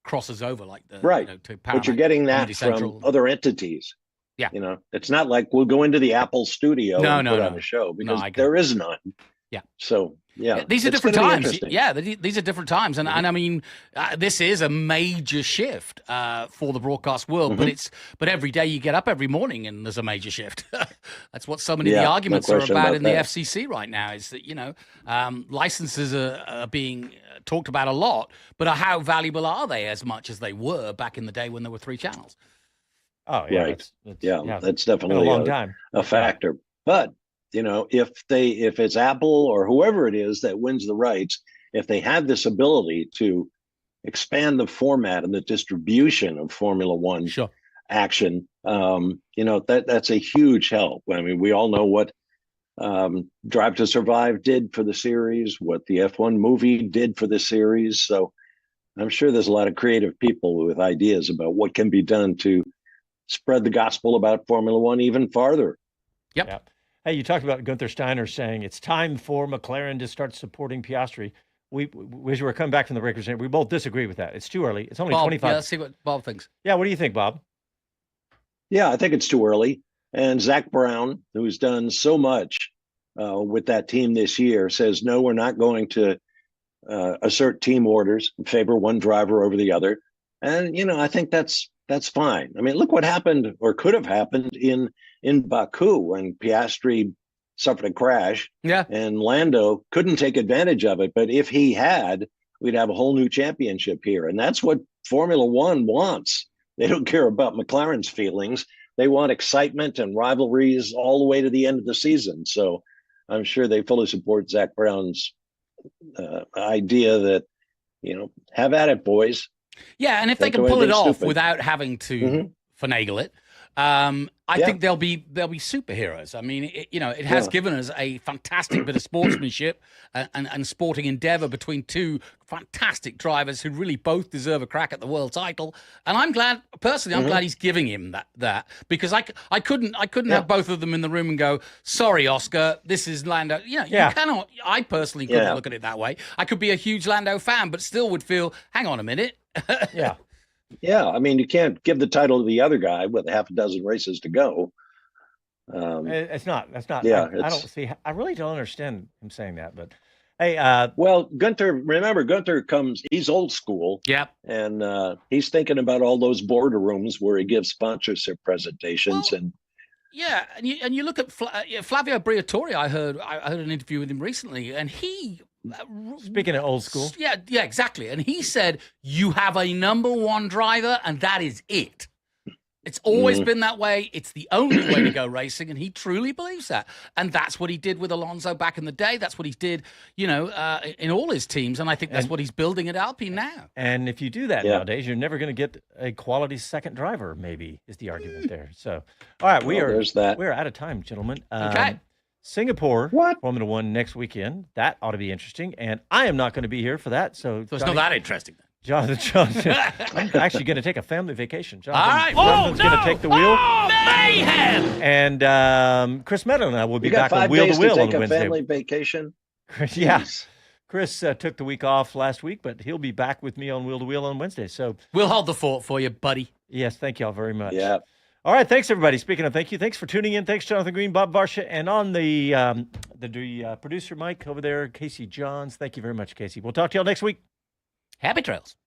crosses over, like to Paramount, but you're getting that from other entities. Yeah, it's not like we'll go into the Apple studio and put on a show because there is none. Yeah. So these are different times. Yeah, these are different times, and I mean, this is a major shift for the broadcast world. But every day you get up every morning and there's a major shift. That's what so many of the arguments are about in the FCC right now. Is that licenses are being talked about a lot, but how valuable are they as much as they were back in the day when there were 3 channels? Oh yeah, right. That's definitely a factor. But if it's Apple or whoever it is that wins the rights, if they have this ability to expand the format and the distribution of Formula One action, that's a huge help. I mean, we all know what Drive to Survive did for the series, what the F1 movie did for the series. So I'm sure there's a lot of creative people with ideas about what can be done to spread the gospel about Formula One even farther. Yep. Hey, you talked about Gunther Steiner saying it's time for McLaren to start supporting Piastri. As we're coming back from the breakers, we both disagree with that. It's too early. It's only Bob, 25. Yeah, let's see what Bob thinks. Yeah, what do you think, Bob? Yeah, I think it's too early. And Zach Brown, who's done so much with that team this year, says, no, we're not going to assert team orders and favor one driver over the other. And, I think that's fine. I mean, look what happened or could have happened in Baku when Piastri suffered a crash and Lando couldn't take advantage of it. But if he had, we'd have a whole new championship here. And that's what Formula One wants. They don't care about McLaren's feelings. They want excitement and rivalries all the way to the end of the season. So I'm sure they fully support Zach Brown's idea that, have at it, boys. Yeah, and if they can pull it off without having to finagle it, I think they'll be superheroes. I mean, it has given us a fantastic bit of sportsmanship and sporting endeavor between 2 fantastic drivers who really both deserve a crack at the world title. And I'm glad, personally, I'm glad he's giving him that because I couldn't have both of them in the room and go, sorry, Oscar, this is Lando. You cannot. I personally couldn't look at it that way. I could be a huge Lando fan, but still would feel, hang on a minute. Yeah, I mean, you can't give the title to the other guy with half a dozen races to go. It's not. That's not. Yeah, I don't see. I really don't understand him saying that. But hey, well, Gunther comes. He's old school. Yep. And he's thinking about all those boardrooms where he gives sponsorship presentations and. Yeah, and you look at Flavio Briatore. I heard an interview with him recently, and he speaking of old school. Yeah, exactly. And he said, "You have a number one driver, and that is it. It's always been that way. It's the only way to go racing," and he truly believes that. And that's what he did with Alonso back in the day. That's what he did, in all his teams. And I think that's what he's building at Alpine now. And if you do that nowadays, you're never going to get a quality second driver, maybe, is the argument there. So, all right, we're out of time, gentlemen. Okay. Singapore, Formula One next weekend. That ought to be interesting. And I am not going to be here for that. So it's not that interesting. Jonathan, I'm actually going to take a family vacation. All right. Jonathan's going to take the wheel. Mayhem! And Chris Meadow and I will be back on Wheel to Wheel on Wednesday. Family vacation? Yeah. Chris took the week off last week, but he'll be back with me on Wheel to Wheel on Wednesday. So we'll hold the fort for you, buddy. Yes, thank you all very much. Yeah. All right, thanks everybody. Speaking of thank you, thanks for tuning in. Thanks, Jonathan Green, Bob Varsha, and on the producer Mike over there, Casey Johns. Thank you very much, Casey. We'll talk to y'all next week. Happy trails.